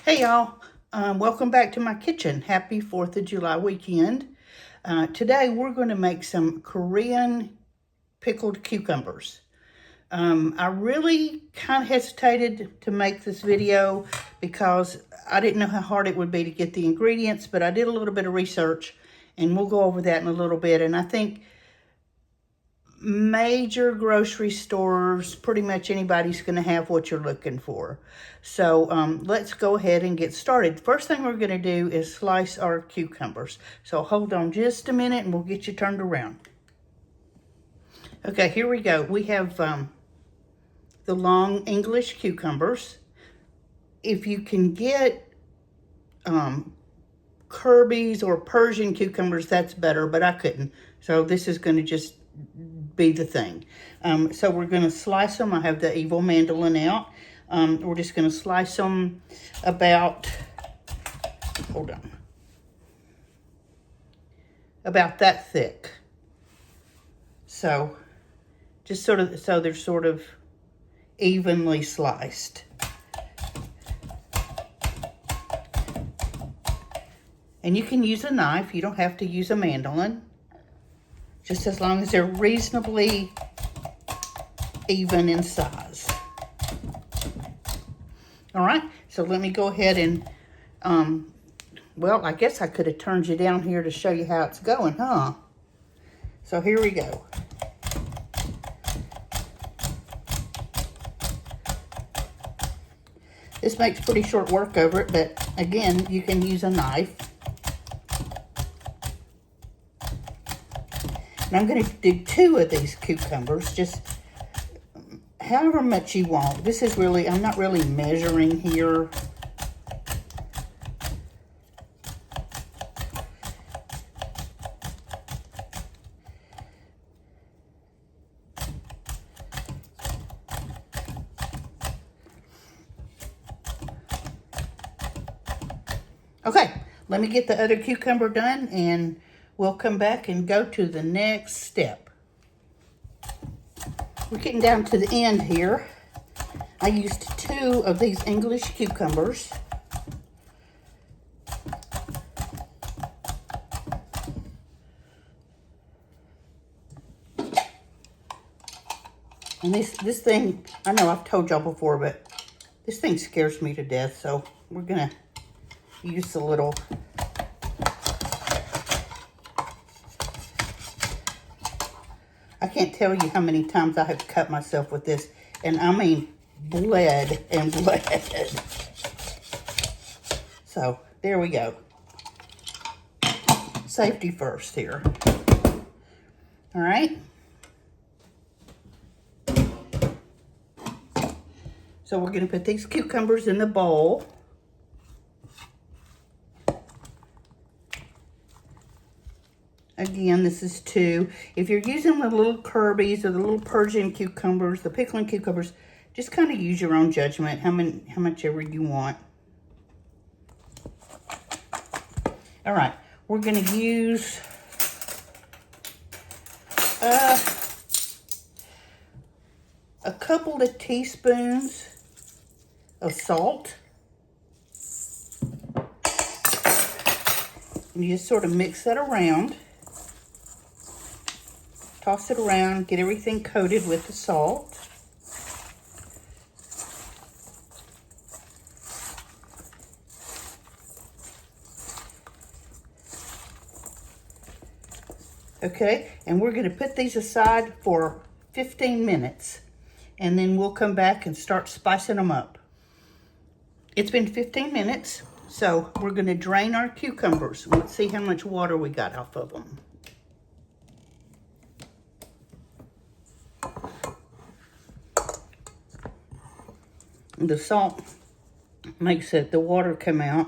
Hey y'all, welcome back to my kitchen. Happy 4th of July weekend. Today we're going to make some Korean pickled cucumbers. I really kind of hesitated to make this video because I didn't know how hard it would be to get the ingredients, but I did a little bit of research and we'll go over that in a little bit. And I think major grocery stores, pretty much anybody's going to have what you're looking for. So let's go ahead and get started. First thing we're going to do is slice our cucumbers. So hold on just a minute and we'll get you turned around. Okay, here we go. We have the long English cucumbers. If you can get Kirby's or Persian cucumbers, that's better, but I couldn't. So this is going to just be the thing. So we're going to slice them. I have the evil mandolin out. We're just going to slice them about, hold on, about that thick. So just sort of, so they're sort of evenly sliced. And you can use a knife. You don't have to use a mandolin. Just as long as they're reasonably even in size. All right, so let me go ahead and, well, I guess I could have turned you down here to show you how it's going, huh? So here we go. This makes pretty short work over it, but again, you can use a knife. And I'm going to do 2 of these cucumbers, just however much you want. This is really, I'm not really measuring here. Okay, let me get the other cucumber done and we'll come back and go to the next step. We're getting down to the end here. I used 2 of these English cucumbers. And this thing, I know I've told y'all before, but this thing scares me to death, so we're gonna use a little. I can't tell you how many times I have cut myself with this, and I mean bled and bled. So there we go. Safety first here. All right. So we're going to put these cucumbers in the bowl. Again, this is 2. If you're using the little Kirby's or the little Persian cucumbers, the pickling cucumbers, just kind of use your own judgment, how much ever you want. All right, we're going to use a couple of teaspoons of salt. And you just sort of mix that around. Toss it around, get everything coated with the salt. Okay, and we're going to put these aside for 15 minutes. And then we'll come back and start spicing them up. It's been 15 minutes, so we're going to drain our cucumbers. Let's see how much water we got off of them. The salt makes the water come out,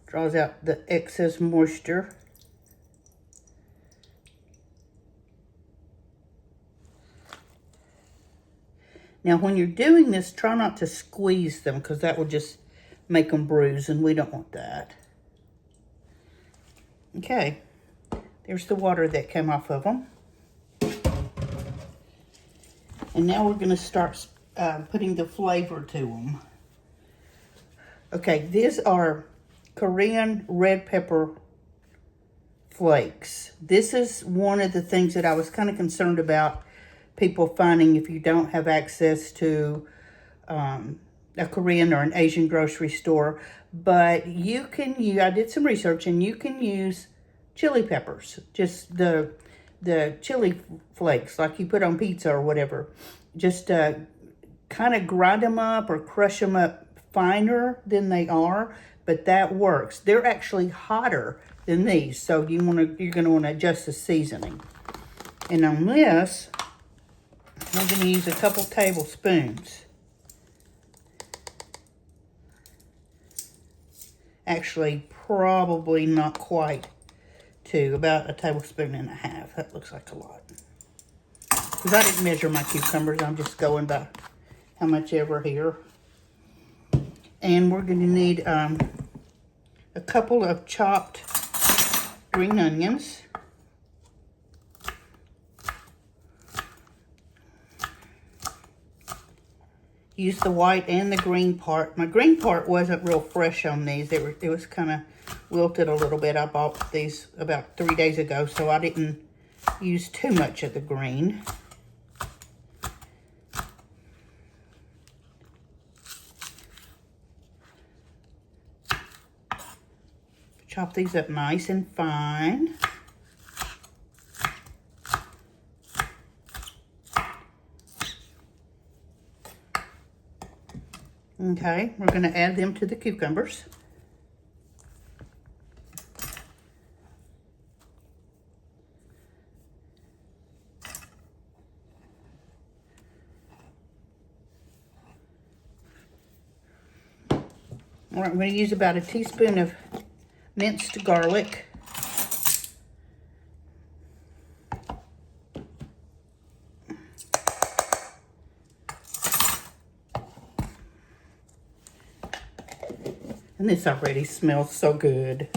draws out the excess moisture. Now, when you're doing this, try not to squeeze them because that will just make them bruise, and we don't want that. Okay, there's the water that came off of them. And now we're going to start putting the flavor to them. Okay, these are Korean red pepper flakes. This is one of the things that I was kind of concerned about people finding if you don't have access to a Korean or an Asian grocery store. But you can use, I did some research, and you can use chili peppers, just the chili flakes like you put on pizza or whatever. Just kind of grind them up or crush them up finer than they are, but that works. They're actually hotter than these, so you're going to want to adjust the seasoning. And on this, I'm going to use a couple tablespoons. Actually, probably not quite two, about a tablespoon and a half. That looks like a lot. Because I didn't measure my cucumbers, I'm just going by how much ever here. And we're going to need a couple of chopped green onions. Use the white and the green part. My green part wasn't real fresh on these. It was kind of wilted a little bit. I bought these about 3 days ago, so I didn't use too much of the green. Chop these up nice and fine. Okay, we're going to add them to the cucumbers. All right, we're going to use about a teaspoon of minced garlic. And this already smells so good.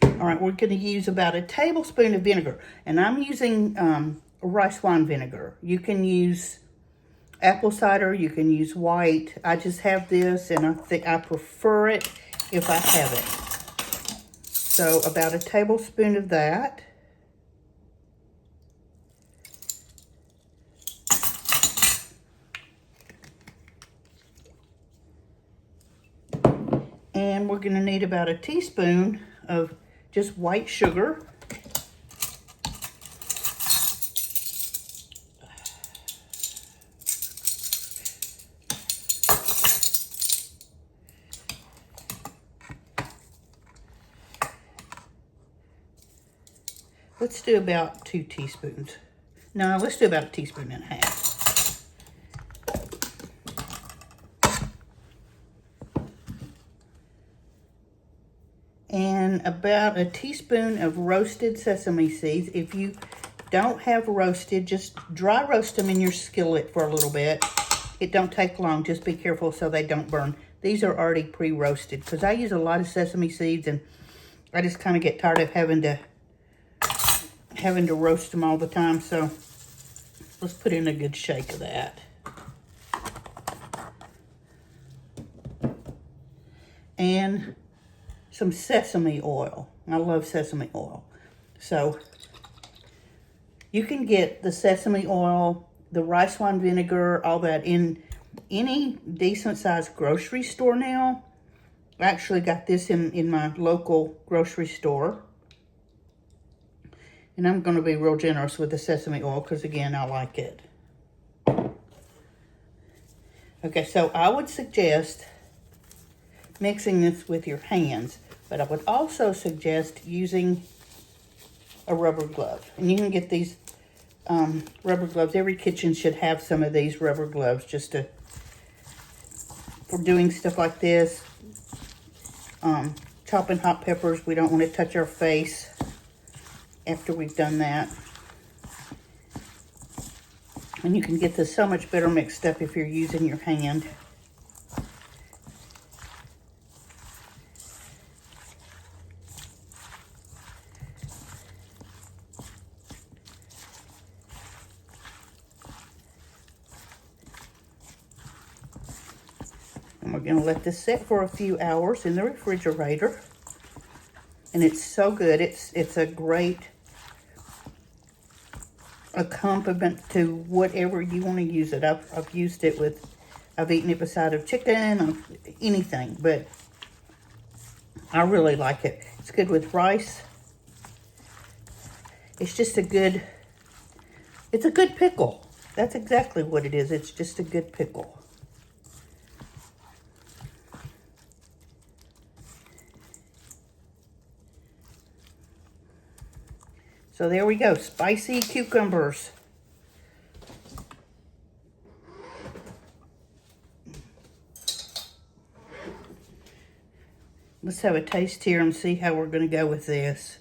All right, we're going to use about a tablespoon of vinegar. And I'm using rice wine vinegar. You can use apple cider, you can use white. I just have this, and I think I prefer it if I have it. So about a tablespoon of that. And we're going to need about a teaspoon of just white sugar. Let's do about 2 teaspoons. No, let's do about a teaspoon and a half. And about a teaspoon of roasted sesame seeds. If you don't have roasted, just dry roast them in your skillet for a little bit. It don't take long. Just be careful so they don't burn. These are already pre-roasted because I use a lot of sesame seeds, and I just kind of get tired of having to roast them all the time. So let's put in a good shake of that. And some sesame oil. I love sesame oil. So you can get the sesame oil, the rice wine vinegar, all that in any decent sized grocery store now. I actually got this in my local grocery store. And I'm going to be real generous with the sesame oil because, again, I like it. Okay, so I would suggest mixing this with your hands, but I would also suggest using a rubber glove. And you can get these rubber gloves. Every kitchen should have some of these rubber gloves just for doing stuff like this. Chopping hot peppers, we don't want to touch our face after we've done that. And you can get this so much better mixed up if you're using your hand. And we're going to let this sit for a few hours in the refrigerator. And it's so good. It's a great accompaniment to whatever you want to use it. I've used it with, I've eaten it beside of chicken, anything, but I really like it. It's good with rice. It's just it's a good pickle. That's exactly what it is. It's just a good pickle. So there we go, spicy cucumbers. Let's have a taste here and see how we're going to go with this.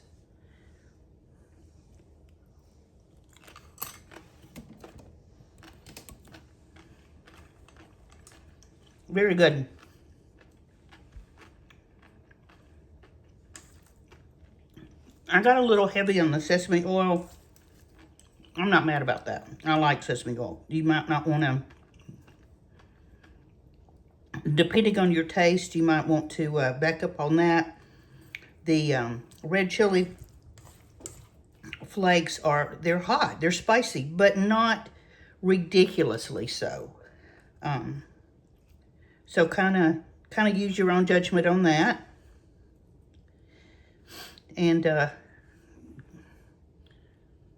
Very good. I got a little heavy on the sesame oil. I'm not mad about that. I like sesame oil. You might not want to, depending on your taste, you might want to back up on that. The red chili flakes they're hot, they're spicy, but not ridiculously so. So kind of use your own judgment on that. And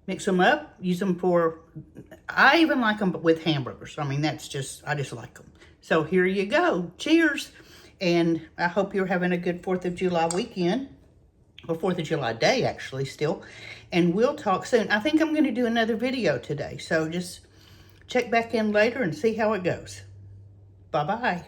mix them up, use them for, I even like them with hamburgers. I mean, I just like them. So here you go. Cheers. And I hope you're having a good 4th of July weekend, or 4th of July day, actually, still. And we'll talk soon. I think I'm going to do another video today. So just check back in later and see how it goes. Bye-bye.